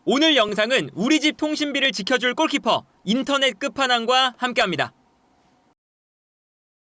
오늘 영상은 우리 집 통신비를 지켜줄 골키퍼 인터넷 끝판왕과 함께합니다.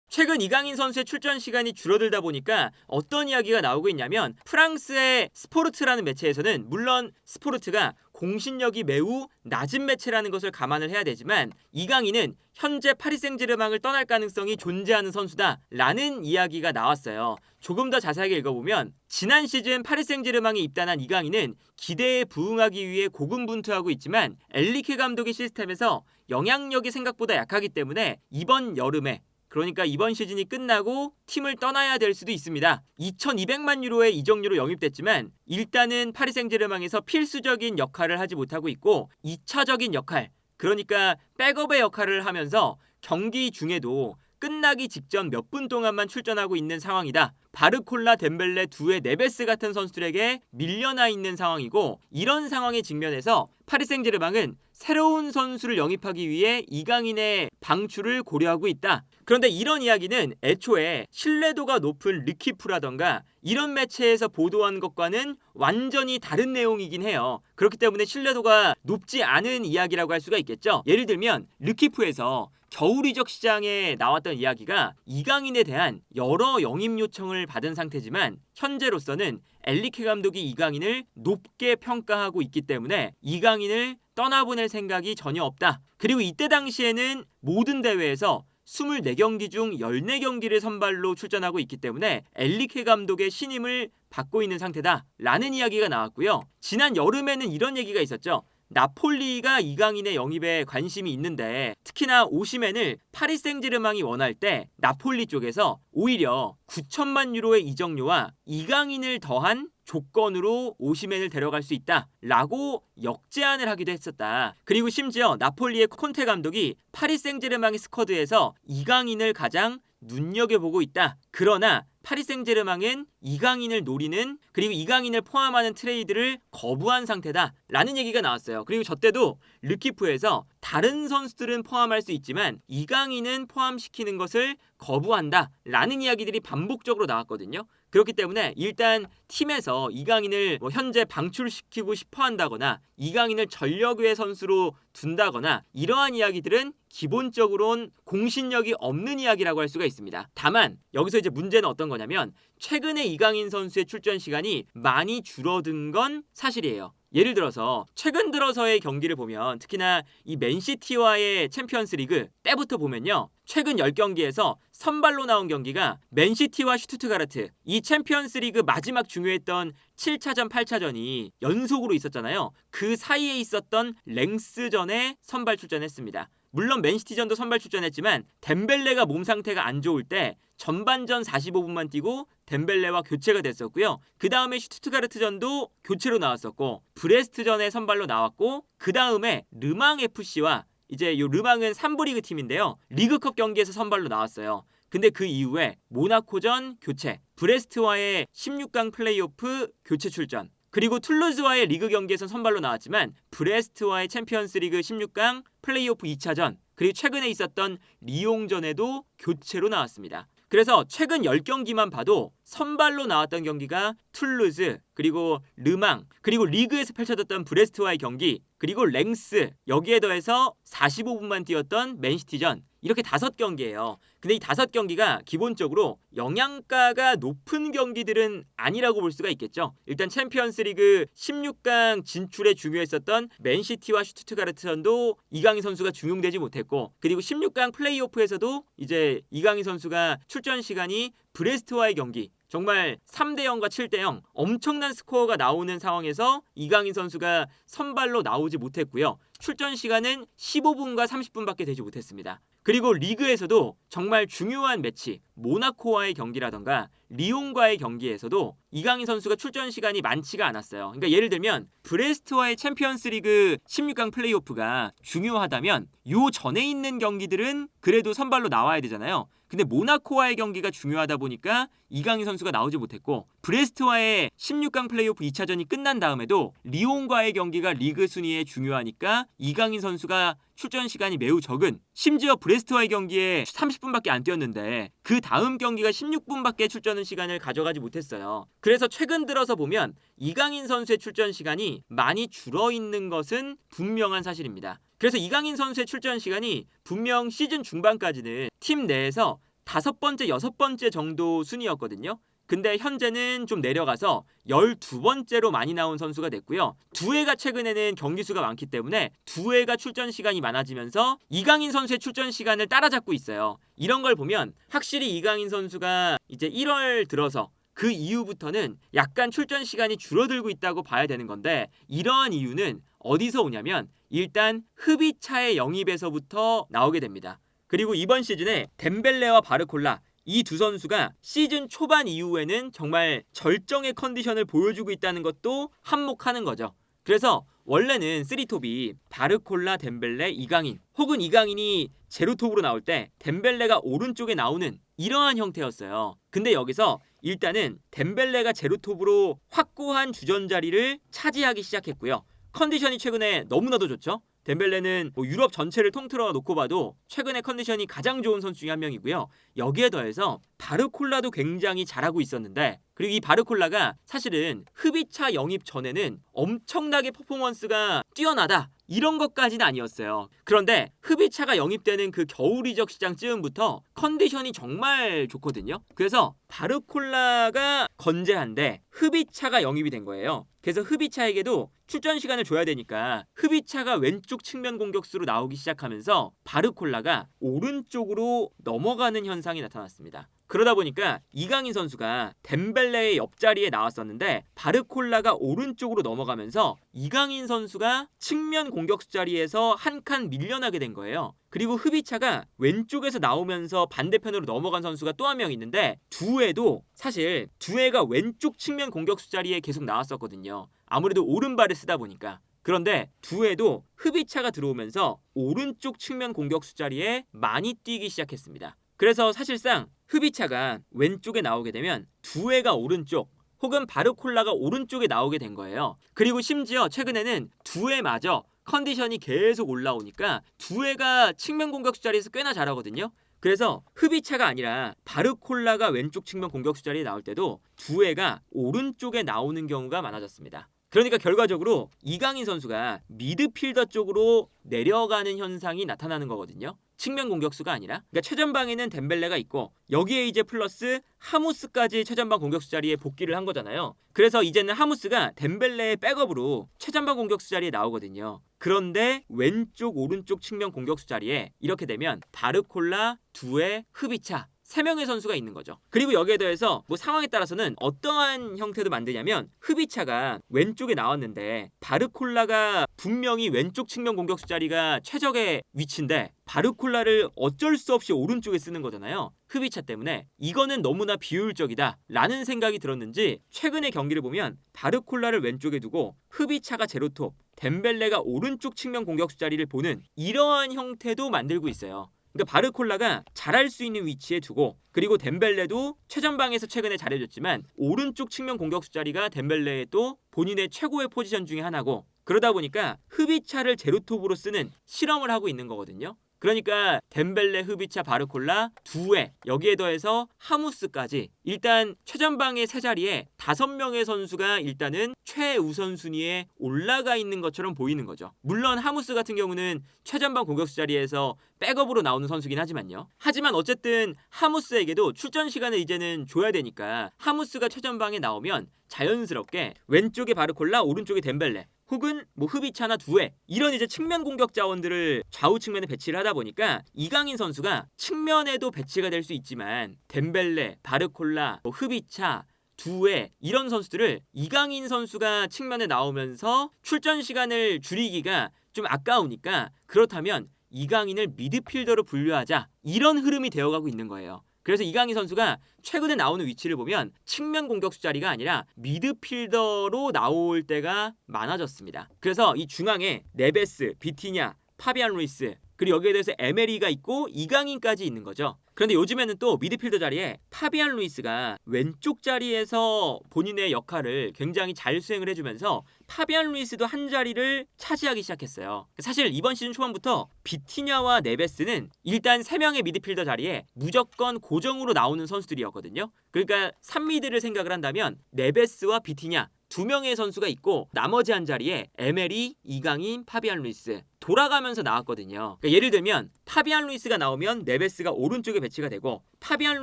최근 이강인 선수의 출전 시간이 줄어들다 보니까 어떤 이야기가 나오고 있냐면 프랑스의 스포르트라는 매체에서는 물론 스포르트가 공신력이 매우 낮은 매체라는 것을 감안을 해야 되지만 이강인은 현재 파리 생제르맹을 떠날 가능성이 존재하는 선수다라는 이야기가 나왔어요. 조금 더 자세하게 읽어보면 지난 시즌 파리 생제르맹에 입단한 이강인은 기대에 부응하기 위해 고군분투하고 있지만 엔리케 감독의 시스템에서 영향력이 생각보다 약하기 때문에 이번 여름에 그러니까 이번 시즌이 끝나고 팀을 떠나야 될 수도 있습니다. 2200만 유로의 이적료로 영입됐지만 일단은 파리 생제르맹에서 필수적인 역할을 하지 못하고 있고 2차적인 역할, 그러니까 백업의 역할을 하면서 경기 중에도 끝나기 직전 몇 분 동안만 출전하고 있는 상황이다. 바르콜라, 덴벨레, 두에, 네베스 같은 선수들에게 밀려나 있는 상황이고 이런 상황에 직면해서 파리 생제르맹은 새로운 선수를 영입하기 위해 이강인의 방출을 고려하고 있다. 그런데 이런 이야기는 애초에 신뢰도가 높은 르키프라던가 이런 매체에서 보도한 것과는 완전히 다른 내용이긴 해요. 그렇기 때문에 신뢰도가 높지 않은 이야기라고 할 수가 있겠죠. 예를 들면 르키프에서 겨울 이적 시장에 나왔던 이야기가 이강인에 대한 여러 영입 요청을 받은 상태지만 현재로서는 엔리케 감독이 이강인을 높게 평가하고 있기 때문에 이강인을 떠나보낼 생각이 전혀 없다. 그리고 이때 당시에는 모든 대회에서 24경기 중 14경기를 선발로 출전하고 있기 때문에 엔리케 감독의 신임을 받고 있는 상태다라는 이야기가 나왔고요. 지난 여름에는 이런 얘기가 있었죠. 나폴리가 이강인의 영입에 관심이 있는데 특히나 오시멘을 파리 생제르맹이 원할 때 나폴리 쪽에서 오히려 9천만 유로의 이적료와 이강인을 더한 조건으로 오시멘을 데려갈 수 있다라고 역제안을 하기도 했었다. 그리고 심지어 나폴리의 콘테 감독이 파리 생제르맹의 스쿼드에서 이강인을 가장 눈여겨보고 있다. 그러나 파리 생제르맹은 이강인을 노리는 그리고 이강인을 포함하는 트레이드를 거부한 상태다 라는 얘기가 나왔어요. 그리고 저 때도 르키프에서 다른 선수들은 포함할 수 있지만 이강인은 포함시키는 것을 거부한다 라는 이야기들이 반복적으로 나왔거든요. 그렇기 때문에 일단 팀에서 이강인을 현재 방출시키고 싶어 한다거나 이강인을 전력외 선수로 둔다거나 이러한 이야기들은 기본적으로는 공신력이 없는 이야기라고 할 수가 있습니다. 다만 여기서 이제 문제는 어떤 거냐면 최근에 이강인 선수의 출전 시간이 많이 줄어든 건 사실이에요. 예를 들어서 최근 들어서의 경기를 보면 특히나 이 맨시티와의 챔피언스리그 때부터 보면요. 최근 10경기에서 선발로 나온 경기가 맨시티와 슈투트가르트 이 챔피언스리그 마지막 중요했던 7차전, 8차전이 연속으로 있었잖아요. 그 사이에 있었던 랭스전에 선발 출전했습니다. 물론 맨시티전도 선발 출전했지만 덴벨레가 몸 상태가 안 좋을 때 전반전 45분만 뛰고 덴벨레와 교체가 됐었고요. 그 다음에 슈투트가르트전도 교체로 나왔었고 브레스트전에 선발로 나왔고 그 다음에 르망 FC와 이제 요 르망은 3부 리그 팀인데요. 리그컵 경기에서 선발로 나왔어요. 근데 그 이후에 모나코전 교체, 브레스트와의 16강 플레이오프 교체 출전, 그리고 툴루즈와의 리그 경기에서 선발로 나왔지만 브레스트와의 챔피언스리그 16강 플레이오프 2차전 그리고 최근에 있었던 리옹전에도 교체로 나왔습니다. 그래서 최근 10경기만 봐도 선발로 나왔던 경기가 툴루즈 그리고 르망 그리고 리그에서 펼쳐졌던 브레스트와의 경기 그리고 랭스 여기에 더해서 45분만 뛰었던 맨시티전 이렇게 5경기예요. 근데 이 5경기가 기본적으로 영양가가 높은 경기들은 아니라고 볼 수가 있겠죠. 일단 챔피언스리그 16강 진출에 중요했었던 맨시티와 슈투트가르트전도 이강인 선수가 중용되지 못했고 그리고 16강 플레이오프에서도 이제 이강인 선수가 출전 시간이 브레스트와의 경기 정말 3대0과 7대0 엄청난 스코어가 나오는 상황에서 이강인 선수가 선발로 나오지 못했고요. 출전 시간은 15분과 30분밖에 되지 못했습니다. 그리고 리그에서도 정말 중요한 매치 모나코와의 경기라던가 리옹과의 경기에서도 이강인 선수가 출전 시간이 많지가 않았어요. 그러니까 예를 들면 브레스트와의 챔피언스리그 16강 플레이오프가 중요하다면 요 전에 있는 경기들은 그래도 선발로 나와야 되잖아요. 근데 모나코와의 경기가 중요하다 보니까 이강인 선수가 나오지 못했고 브레스트와의 16강 플레이오프 2차전이 끝난 다음에도 리옹과의 경기가 리그 순위에 중요하니까 이강인 선수가 출전 시간이 매우 적은, 심지어 브레스트와의 경기에 30분밖에 안 뛰었는데 그 다음 경기가 16분밖에 출전 시간을 가져가지 못했어요. 그래서 최근 들어서 보면 이강인 선수의 출전 시간이 많이 줄어 있는 것은 분명한 사실입니다. 그래서 이강인 선수의 출전 시간이 분명 시즌 중반까지는 팀 내에서 5번째, 6번째 정도 순위였거든요. 근데 현재는 좀 내려가서 12번째로 많이 나온 선수가 됐고요. 두해가 최근에는 경기 수가 많기 때문에 두해가 출전 시간이 많아지면서 이강인 선수의 출전 시간을 따라잡고 있어요. 이런 걸 보면 확실히 이강인 선수가 이제 1월 들어서 그 이후부터는 약간 출전 시간이 줄어들고 있다고 봐야 되는 건데, 이러한 이유는 어디서 오냐면 일단 흡이차의 영입에서부터 나오게 됩니다. 그리고 이번 시즌에 덴벨레와 바르콜라, 이 두 선수가 시즌 초반 이후에는 정말 절정의 컨디션을 보여주고 있다는 것도 한몫하는 거죠. 그래서 원래는 3톱이 바르콜라, 덴벨레, 이강인, 혹은 이강인이 제로톱으로 나올 때 덴벨레가 오른쪽에 나오는 이러한 형태였어요. 근데 여기서 일단은 덴벨레가 제로톱으로 확고한 주전 자리를 차지하기 시작했고요. 컨디션이 최근에 너무나도 좋죠. 덴벨레는 유럽 전체를 통틀어 놓고 봐도 최근에 컨디션이 가장 좋은 선수 중에 한 명이고요. 여기에 더해서 바르콜라도 굉장히 잘하고 있었는데, 그리고 이 바르콜라가 사실은 흡이차 영입 전에는 엄청나게 퍼포먼스가 뛰어나다, 이런 것까지는 아니었어요. 그런데 흡이차가 영입되는 그 겨울 이적 시장 즈음부터 컨디션이 정말 좋거든요. 그래서 바르콜라가 건재한데 흡이차가 영입이 된 거예요. 그래서 흡이차에게도 출전 시간을 줘야 되니까 흡이차가 왼쪽 측면 공격수로 나오기 시작하면서 바르콜라가 오른쪽으로 넘어가는 현상이 나타났습니다. 그러다 보니까 이강인 선수가 덴벨레의 옆자리에 나왔었는데 바르콜라가 오른쪽으로 넘어가면서 이강인 선수가 측면 공격수 자리에서 한 칸 밀려나게 된 거예요. 그리고 흡이차가 왼쪽에서 나오면서 반대편으로 넘어간 선수가 또 한 명 있는데, 두해도 사실 두해가 왼쪽 측면 공격수 자리에 계속 나왔었거든요. 아무래도 오른발을 쓰다 보니까. 그런데 두해도 흡이차가 들어오면서 오른쪽 측면 공격수 자리에 많이 뛰기 시작했습니다. 그래서 사실상 흡이차가 왼쪽에 나오게 되면 두해가 오른쪽, 혹은 바르콜라가 오른쪽에 나오게 된 거예요. 그리고 심지어 최근에는 두해마저 컨디션이 계속 올라오니까 두해가 측면 공격수 자리에서 꽤나 잘하거든요. 그래서 흡이차가 아니라 바르콜라가 왼쪽 측면 공격수 자리에 나올 때도 두해가 오른쪽에 나오는 경우가 많아졌습니다. 그러니까 결과적으로 이강인 선수가 미드필더 쪽으로 내려가는 현상이 나타나는 거거든요. 측면 공격수가 아니라. 그러니까 최전방에는 덴벨레가 있고 여기에 이제 플러스 하무스까지 최전방 공격수 자리에 복귀를 한 거잖아요. 그래서 이제는 하무스가 덴벨레의 백업으로 최전방 공격수 자리에 나오거든요. 그런데 왼쪽 오른쪽 측면 공격수 자리에 이렇게 되면 바르콜라, 두해, 흡이차 3명의 선수가 있는 거죠. 그리고 여기에 더해서 상황에 따라서는 어떠한 형태도 만드냐면, 흡이차가 왼쪽에 나왔는데 바르콜라가 분명히 왼쪽 측면 공격수 자리가 최적의 위치인데 바르콜라를 어쩔 수 없이 오른쪽에 쓰는 거잖아요. 흡이차 때문에. 이거는 너무나 비효율적이다 라는 생각이 들었는지 최근의 경기를 보면 바르콜라를 왼쪽에 두고 흡이차가 제로톱, 덴벨레가 오른쪽 측면 공격수 자리를 보는 이러한 형태도 만들고 있어요. 그러니까 바르콜라가 잘할 수 있는 위치에 두고, 그리고 덴벨레도 최전방에서 최근에 잘해줬지만 오른쪽 측면 공격수 자리가 덴벨레의 또 본인의 최고의 포지션 중에 하나고, 그러다 보니까 흡이차를 제로톱으로 쓰는 실험을 하고 있는 거거든요. 그러니까 덴벨레, 흡이차, 바르콜라, 두해, 여기에 더해서 하무스까지 일단 최전방의 세 자리에 5명의 선수가 일단은 최우선 순위에 올라가 있는 것처럼 보이는 거죠. 물론 하무스 같은 경우는 최전방 공격수 자리에서 백업으로 나오는 선수긴 하지만요. 하지만 어쨌든 하무스에게도 출전 시간을 이제는 줘야 되니까 하무스가 최전방에 나오면 자연스럽게 왼쪽에 바르콜라, 오른쪽에 덴벨레, 혹은 흡이차나 두해, 이런 이제 측면 공격 자원들을 좌우 측면에 배치를 하다 보니까 이강인 선수가 측면에도 배치가 될 수 있지만 덴벨레, 바르콜라, 흡이차, 두해, 이런 선수들을 이강인 선수가 측면에 나오면서 출전 시간을 줄이기가 좀 아까우니까, 그렇다면 이강인을 미드필더로 분류하자, 이런 흐름이 되어가고 있는 거예요. 그래서 이강인 선수가 최근에 나오는 위치를 보면 측면 공격수 자리가 아니라 미드필더로 나올 때가 많아졌습니다. 그래서 이 중앙에 네베스, 비티냐, 파비안 루이스, 그리고 여기에 대해서 에메리가 있고 이강인까지 있는 거죠. 그런데 요즘에는 또 미드필더 자리에 파비안 루이스가 왼쪽 자리에서 본인의 역할을 굉장히 잘 수행을 해주면서 파비안 루이스도 한 자리를 차지하기 시작했어요. 사실 이번 시즌 초반부터 비티냐와 네베스는 일단 3명의 미드필더 자리에 무조건 고정으로 나오는 선수들이었거든요. 그러니까 3미드를 생각을 한다면 네베스와 비티냐 2명의 선수가 있고 나머지 한 자리에 에메리, 이강인, 파비안 루이스 돌아가면서 나왔거든요. 그러니까 예를 들면 파비안 루이스가 나오면 네베스가 오른쪽에 배치가 되고 파비안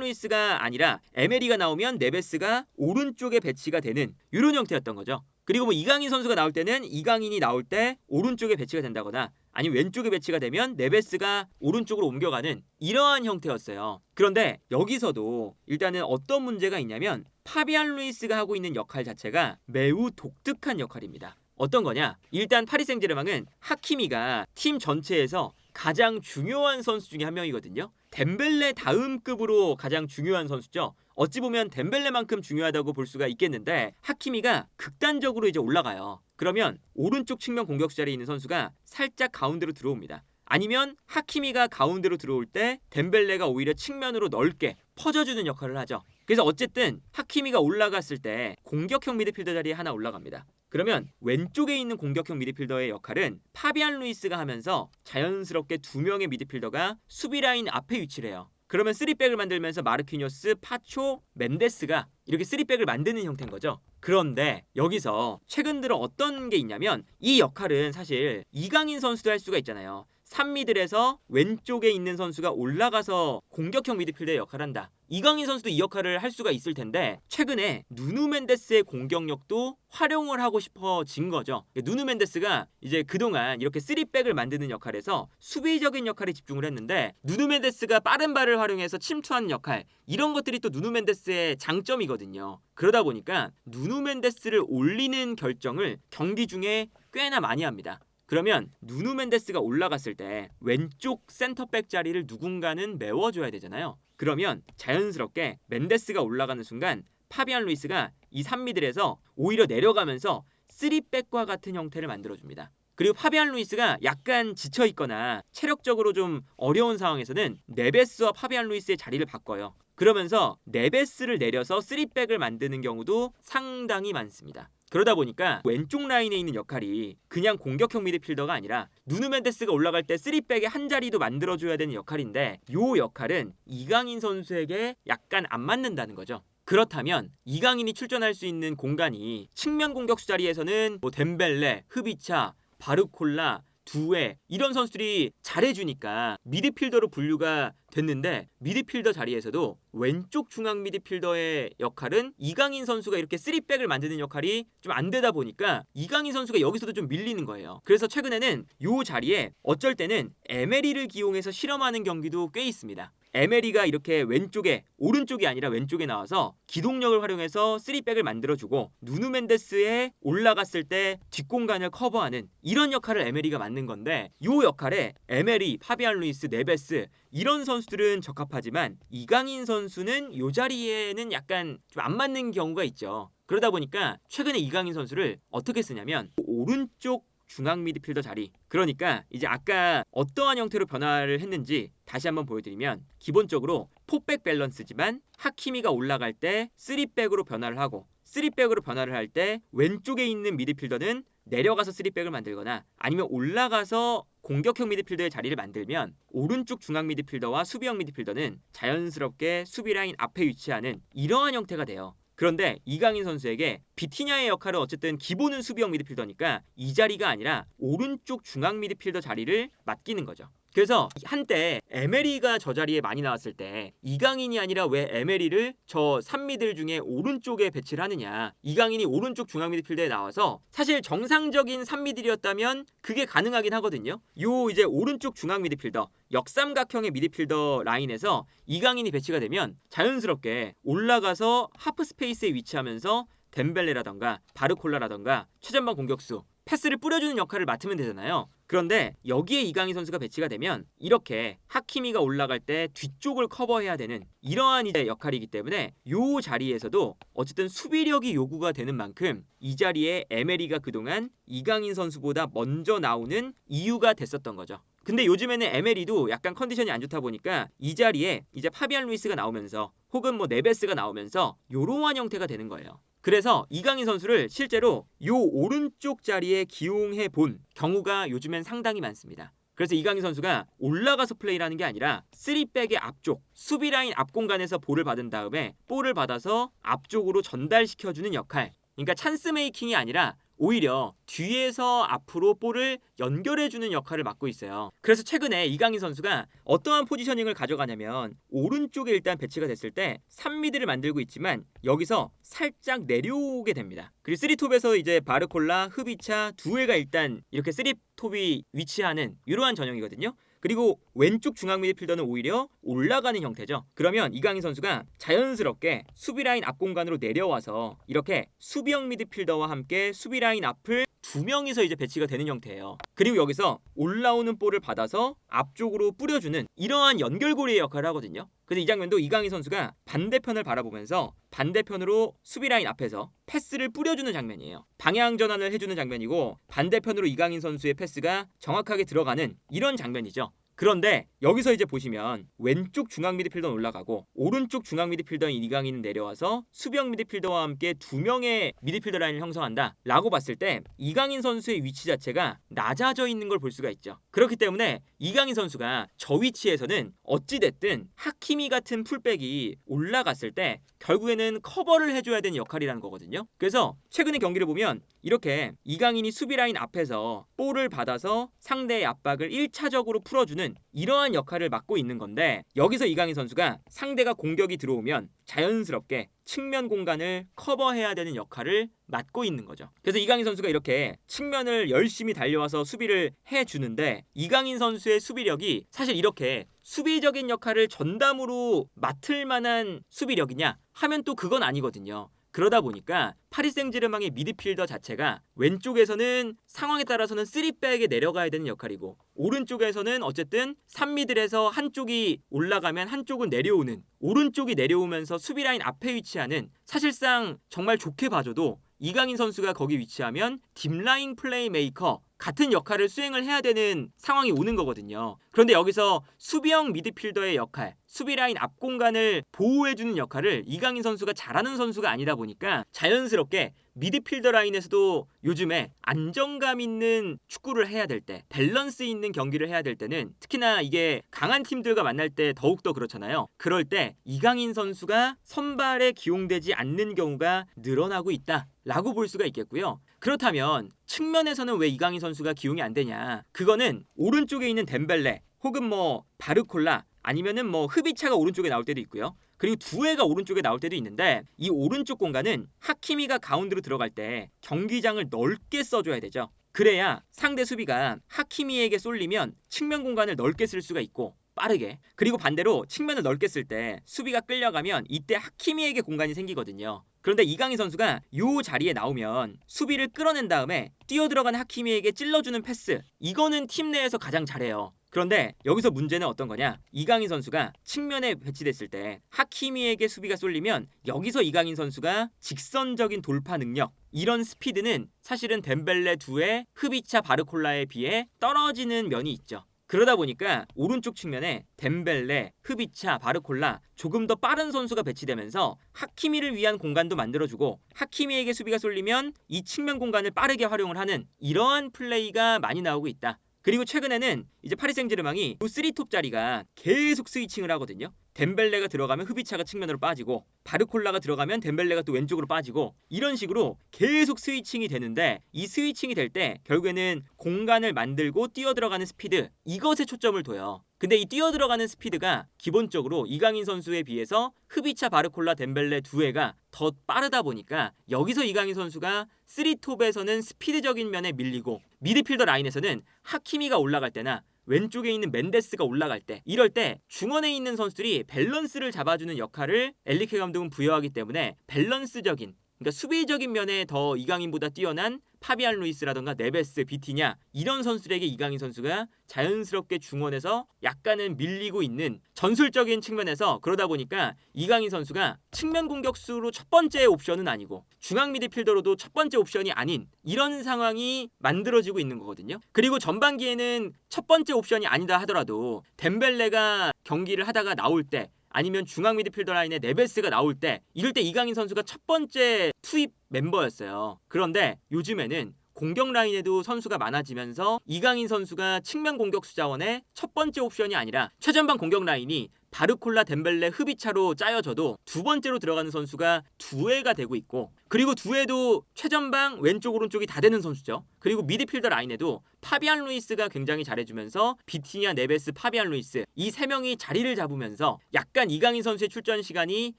루이스가 아니라 에메리가 나오면 네베스가 오른쪽에 배치가 되는 이런 형태였던 거죠. 그리고 뭐 이강인 선수가 나올 때는 이강인이 나올 때 오른쪽에 배치가 된다거나 아니면 왼쪽에 배치가 되면 네베스가 오른쪽으로 옮겨가는 이러한 형태였어요. 그런데 여기서도 일단은 어떤 문제가 있냐면 파비안 루이스가 하고 있는 역할 자체가 매우 독특한 역할입니다. 어떤 거냐? 일단 파리 생제르맹은 하키미가 팀 전체에서 가장 중요한 선수 중에 한 명이거든요. 덴벨레 다음 급으로 가장 중요한 선수죠. 어찌 보면 덴벨레만큼 중요하다고 볼 수가 있겠는데 하키미가 극단적으로 이제 올라가요. 그러면 오른쪽 측면 공격수 자리에 있는 선수가 살짝 가운데로 들어옵니다. 아니면 하키미가 가운데로 들어올 때 덴벨레가 오히려 측면으로 넓게 퍼져주는 역할을 하죠. 그래서 어쨌든 하키미가 올라갔을 때 공격형 미드필더 자리에 하나 올라갑니다. 그러면 왼쪽에 있는 공격형 미드필더의 역할은 파비안 루이스가 하면서 자연스럽게 2명의 미드필더가 수비 라인 앞에 위치를 해요. 그러면 3백을 만들면서 마르키뇨스, 파초, 멘데스가 이렇게 3백을 만드는 형태인 거죠. 그런데 여기서 최근 들어 어떤 게 있냐면 이 역할은 사실 이강인 선수도 할 수가 있잖아요. 3미들에서 왼쪽에 있는 선수가 올라가서 공격형 미드필더의 역할을 한다. 이강인 선수도 이 역할을 할 수가 있을 텐데 최근에 누누 멘데스의 공격력도 활용을 하고 싶어진 거죠. 누누 멘데스가 이제 그동안 이렇게 3백을 만드는 역할에서 수비적인 역할에 집중을 했는데 누누 멘데스가 빠른 발을 활용해서 침투하는 역할 이런 것들이 또 누누 멘데스의 장점이거든요. 그러다 보니까 누누 멘데스를 올리는 결정을 경기 중에 꽤나 많이 합니다. 그러면 누누 멘데스가 올라갔을 때 왼쪽 센터백 자리를 누군가는 메워줘야 되잖아요. 그러면 자연스럽게 멘데스가 올라가는 순간 파비안 루이스가 이 3미들에서 오히려 내려가면서 3백과 같은 형태를 만들어줍니다. 그리고 파비안 루이스가 약간 지쳐있거나 체력적으로 좀 어려운 상황에서는 네베스와 파비안 루이스의 자리를 바꿔요. 그러면서 네베스를 내려서 3백을 만드는 경우도 상당히 많습니다. 그러다 보니까 왼쪽 라인에 있는 역할이 그냥 공격형 미드필더가 아니라 누누 멘데스가 올라갈 때 3백의 한 자리도 만들어줘야 되는 역할인데 이 역할은 이강인 선수에게 약간 안 맞는다는 거죠. 그렇다면 이강인이 출전할 수 있는 공간이 측면 공격수 자리에서는 뭐 덴벨레, 흐비차, 바르콜라, 두에 이런 선수들이 잘해주니까 미드필더로 분류가 됐는데 미드필더 자리에서도 왼쪽 중앙 미드필더의 역할은 이강인 선수가 이렇게 3백을 만드는 역할이 좀 안 되다 보니까 이강인 선수가 여기서도 좀 밀리는 거예요. 그래서 최근에는 이 자리에 어쩔 때는 에메리를 기용해서 실험하는 경기도 꽤 있습니다. 에메리가 이렇게 왼쪽에 오른쪽이 아니라 왼쪽에 나와서 기동력을 활용해서 3백을 만들어주고 누누 멘데스에 올라갔을 때 뒷공간을 커버하는 이런 역할을 에메리가 맡는 건데 이 역할에 에메리, 파비안 루이스, 네베스 이런 선수들은 적합하지만 이강인 선수는 이 자리에는 약간 좀 안 맞는 경우가 있죠. 그러다 보니까 최근에 이강인 선수를 어떻게 쓰냐면 오른쪽 중앙 미드필더 자리 그러니까 이제 아까 어떠한 형태로 변화를 했는지 다시 한번 보여드리면 기본적으로 4백 밸런스지만 하키미가 올라갈 때 3백으로 변화를 하고 3백으로 변화를 할 때 왼쪽에 있는 미드필더는 내려가서 3백을 만들거나 아니면 올라가서 공격형 미드필더의 자리를 만들면 오른쪽 중앙 미드필더와 수비형 미드필더는 자연스럽게 수비 라인 앞에 위치하는 이러한 형태가 돼요. 그런데 이강인 선수에게 비티냐의 역할은 어쨌든 기본은 수비형 미드필더니까 이 자리가 아니라 오른쪽 중앙 미드필더 자리를 맡기는 거죠. 그래서 한때 에메리가 저 자리에 많이 나왔을 때 이강인이 아니라 왜 에메리를 저 3미들 중에 오른쪽에 배치를 하느냐. 이강인이 오른쪽 중앙 미드필더에 나와서 사실 정상적인 3미들이었다면 그게 가능하긴 하거든요. 요 이제 오른쪽 중앙 미드필더 역삼각형의 미드필더 라인에서 이강인이 배치가 되면 자연스럽게 올라가서 하프 스페이스에 위치하면서 덴벨레라던가 바르콜라라던가 최전방 공격수 패스를 뿌려주는 역할을 맡으면 되잖아요. 그런데 여기에 이강인 선수가 배치가 되면 이렇게 하키미가 올라갈 때 뒤쪽을 커버해야 되는 이러한 이제 역할이기 때문에 이 자리에서도 어쨌든 수비력이 요구가 되는 만큼 이 자리에 에메리가 그동안 이강인 선수보다 먼저 나오는 이유가 됐었던 거죠. 근데 요즘에는 MLE도 약간 컨디션이 안 좋다 보니까 이 자리에 이제 파비안 루이스가 나오면서 혹은 뭐 네베스가 나오면서 요러한 형태가 되는 거예요. 그래서 이강인 선수를 실제로 요 오른쪽 자리에 기용해 본 경우가 요즘엔 상당히 많습니다. 그래서 이강인 선수가 올라가서 플레이를 하는 게 아니라 3백의 앞쪽 수비 라인 앞 공간에서 볼을 받은 다음에 볼을 받아서 앞쪽으로 전달시켜주는 역할, 그러니까 찬스 메이킹이 아니라 오히려 뒤에서 앞으로 볼을 연결해주는 역할을 맡고 있어요. 그래서 최근에 이강인 선수가 어떠한 포지셔닝을 가져가냐면 오른쪽에 일단 배치가 됐을 때 3미드를 만들고 있지만 여기서 살짝 내려오게 됩니다. 그리고 3톱에서 이제 바르콜라, 흐비차, 두에가 일단 이렇게 3톱이 위치하는 이러한 전형이거든요. 그리고 왼쪽 중앙 미드필더는 오히려 올라가는 형태죠. 그러면 이강인 선수가 자연스럽게 수비 라인 앞 공간으로 내려와서 이렇게 수비형 미드필더와 함께 수비 라인 앞을 두 명이서 이제 배치가 되는 형태예요. 그리고 여기서 올라오는 볼을 받아서 앞쪽으로 뿌려주는 이러한 연결고리의 역할을 하거든요. 그래서 이 장면도 이강인 선수가 반대편을 바라보면서 반대편으로 수비 라인 앞에서 패스를 뿌려주는 장면이에요. 방향 전환을 해주는 장면이고 반대편으로 이강인 선수의 패스가 정확하게 들어가는 이런 장면이죠. 그런데 여기서 이제 보시면 왼쪽 중앙 미드필더는 올라가고 오른쪽 중앙 미드필더인 이강인은 내려와서 수비형 미드필더와 함께 두 명의 미드필더 라인을 형성한다 라고 봤을 때 이강인 선수의 위치 자체가 낮아져 있는 걸 볼 수가 있죠. 그렇기 때문에 이강인 선수가 저 위치에서는 어찌됐든 하키미 같은 풀백이 올라갔을 때 결국에는 커버를 해줘야 되는 역할이라는 거거든요. 그래서 최근의 경기를 보면 이렇게 이강인이 수비 라인 앞에서 볼을 받아서 상대의 압박을 1차적으로 풀어주는 이러한 역할을 맡고 있는 건데 여기서 이강인 선수가 상대가 공격이 들어오면 자연스럽게 측면 공간을 커버해야 되는 역할을 맡고 있는 거죠. 그래서 이강인 선수가 이렇게 측면을 열심히 달려와서 수비를 해주는데 이강인 선수의 수비력이 사실 이렇게 수비적인 역할을 전담으로 맡을 만한 수비력이냐 하면 또 그건 아니거든요. 그러다 보니까 파리 생제르맹의 미드필더 자체가 왼쪽에서는 상황에 따라서는 3백에 내려가야 되는 역할이고 오른쪽에서는 어쨌든 3미들에서 한쪽이 올라가면 한쪽은 내려오는 오른쪽이 내려오면서 수비 라인 앞에 위치하는 사실상 정말 좋게 봐줘도 이강인 선수가 거기 위치하면 딥라인 플레이메이커 같은 역할을 수행을 해야 되는 상황이 오는 거거든요. 그런데 여기서 수비형 미드필더의 역할, 수비 라인 앞 공간을 보호해주는 역할을 이강인 선수가 잘하는 선수가 아니다 보니까 자연스럽게 미드필더 라인에서도 요즘에 안정감 있는 축구를 해야 될 때, 밸런스 있는 경기를 해야 될 때는 특히나 이게 강한 팀들과 만날 때 더욱더 그렇잖아요. 그럴 때 이강인 선수가 선발에 기용되지 않는 경우가 늘어나고 있다 라고 볼 수가 있겠고요. 그렇다면 측면에서는 왜 이강인 선수가 기용이 안 되냐? 그거는 오른쪽에 있는 덴벨레 혹은 뭐 바르콜라 아니면은 뭐 흐비차가 오른쪽에 나올 때도 있고요. 그리고 두에가 오른쪽에 나올 때도 있는데 이 오른쪽 공간은 하키미가 가운데로 들어갈 때 경기장을 넓게 써줘야 되죠. 그래야 상대 수비가 하키미에게 쏠리면 측면 공간을 넓게 쓸 수가 있고 빠르게, 그리고 반대로 측면을 넓게 쓸 때 수비가 끌려가면 이때 하키미에게 공간이 생기거든요. 그런데 이강인 선수가 요 자리에 나오면 수비를 끌어낸 다음에 뛰어들어간 하키미에게 찔러주는 패스, 이거는 팀 내에서 가장 잘해요. 그런데 여기서 문제는 어떤 거냐? 이강인 선수가 측면에 배치됐을 때 하키미에게 수비가 쏠리면 여기서 이강인 선수가 직선적인 돌파 능력, 이런 스피드는 사실은 덴벨레, 두에, 흐비차, 바르콜라에 비해 떨어지는 면이 있죠. 그러다 보니까 오른쪽 측면에 덴벨레, 흐비차, 바르콜라 조금 더 빠른 선수가 배치되면서 하키미를 위한 공간도 만들어주고 하키미에게 수비가 쏠리면 이 측면 공간을 빠르게 활용을 하는 이러한 플레이가 많이 나오고 있다. 그리고 최근에는 이제 파리 생제르맹이 3톱 자리가 계속 스위칭을 하거든요. 덴벨레가 들어가면 흐비차가 측면으로 빠지고 바르콜라가 들어가면 덴벨레가 또 왼쪽으로 빠지고 이런 식으로 계속 스위칭이 되는데 이 스위칭이 될 때 결국에는 공간을 만들고 뛰어들어가는 스피드, 이것에 초점을 둬요. 근데 이 뛰어들어가는 스피드가 기본적으로 이강인 선수에 비해서 흐비차, 바르콜라, 덴벨레 두에가 더 빠르다 보니까 여기서 이강인 선수가 3톱에서는 스피드적인 면에 밀리고 미드필더 라인에서는 하키미가 올라갈 때나 왼쪽에 있는 멘데스가 올라갈 때, 이럴 때 중원에 있는 선수들이 밸런스를 잡아주는 역할을 엔리케 감독은 부여하기 때문에 밸런스적인 그러니까 수비적인 면에 더 이강인보다 뛰어난 파비안 루이스라던가 네베스, 비티냐 이런 선수들에게 이강인 선수가 자연스럽게 중원에서 약간은 밀리고 있는 전술적인 측면에서 그러다 보니까 이강인 선수가 측면 공격수로 첫 번째 옵션은 아니고 중앙 미드필더로도 첫 번째 옵션이 아닌 이런 상황이 만들어지고 있는 거거든요. 그리고 전반기에는 첫 번째 옵션이 아니다 하더라도 덴벨레가 경기를 하다가 나올 때 아니면 중앙 미드필더 라인에 네베스가 나올 때 이럴 때 이강인 선수가 첫 번째 투입 멤버였어요. 그런데 요즘에는 공격 라인에도 선수가 많아지면서 이강인 선수가 측면 공격수 자원의 첫 번째 옵션이 아니라 최전방 공격 라인이 바르콜라, 덴벨레, 흐비차로 짜여져도 두 번째로 들어가는 선수가 두에가 되고 있고 그리고 두에도 최전방 왼쪽 오른쪽이 다 되는 선수죠. 그리고 미드필더 라인에도 파비안 루이스가 굉장히 잘해주면서 비티냐, 네베스, 파비안 루이스 이 세 명이 자리를 잡으면서 약간 이강인 선수의 출전 시간이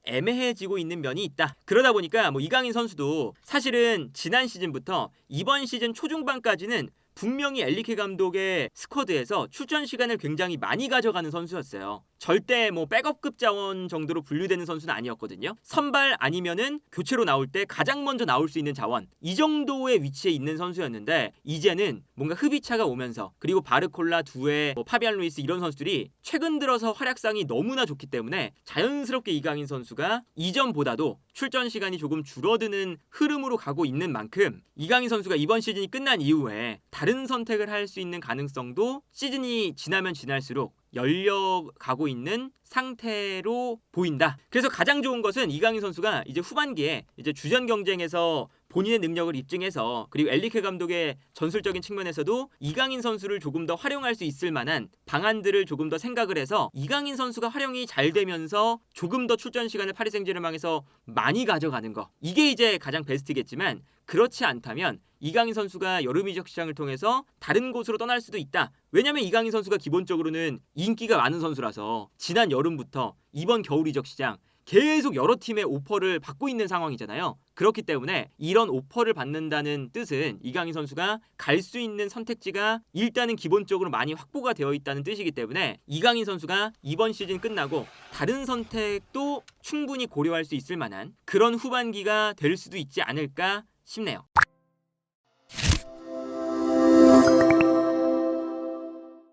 애매해지고 있는 면이 있다. 그러다 보니까 이강인 선수도 사실은 지난 시즌부터 이번 시즌 초중반까지는 분명히 엘리케 감독의 스쿼드에서 출전 시간을 굉장히 많이 가져가는 선수였어요. 절대 백업급 자원 정도로 분류되는 선수는 아니었거든요. 선발 아니면은 교체로 나올 때 가장 먼저 나올 수 있는 자원 이 정도의 위치에 있는 선수였는데 이제는 뭔가 흐비차가 오면서 그리고 바르콜라, 두에, 파비안 루이스 이런 선수들이 최근 들어서 활약상이 너무나 좋기 때문에 자연스럽게 이강인 선수가 이전보다도 출전 시간이 조금 줄어드는 흐름으로 가고 있는 만큼 이강인 선수가 이번 시즌이 끝난 이후에 다른 선택을 할 수 있는 가능성도 시즌이 지나면 지날수록 열려가고 있는 상태로 보인다. 그래서 가장 좋은 것은 이강인 선수가 이제 후반기에 이제 주전 경쟁에서 본인의 능력을 입증해서 그리고 엘리케 감독의 전술적인 측면에서도 이강인 선수를 조금 더 활용할 수 있을 만한 방안들을 조금 더 생각을 해서 이강인 선수가 활용이 잘 되면서 조금 더 출전 시간을 파리 생제르맹에서 많이 가져가는 거 이게 이제 가장 베스트겠지만 그렇지 않다면 이강인 선수가 여름 이적 시장을 통해서 다른 곳으로 떠날 수도 있다. 왜냐면 이강인 선수가 기본적으로는 인기가 많은 선수라서 지난 여름부터 이번 겨울 이적 시장 계속 여러 팀의 오퍼를 받고 있는 상황이잖아요. 그렇기 때문에 이런 오퍼를 받는다는 뜻은 이강인 선수가 갈 수 있는 선택지가 일단은 기본적으로 많이 확보가 되어 있다는 뜻이기 때문에 이강인 선수가 이번 시즌 끝나고 다른 선택도 충분히 고려할 수 있을 만한 그런 후반기가 될 수도 있지 않을까 싶네요.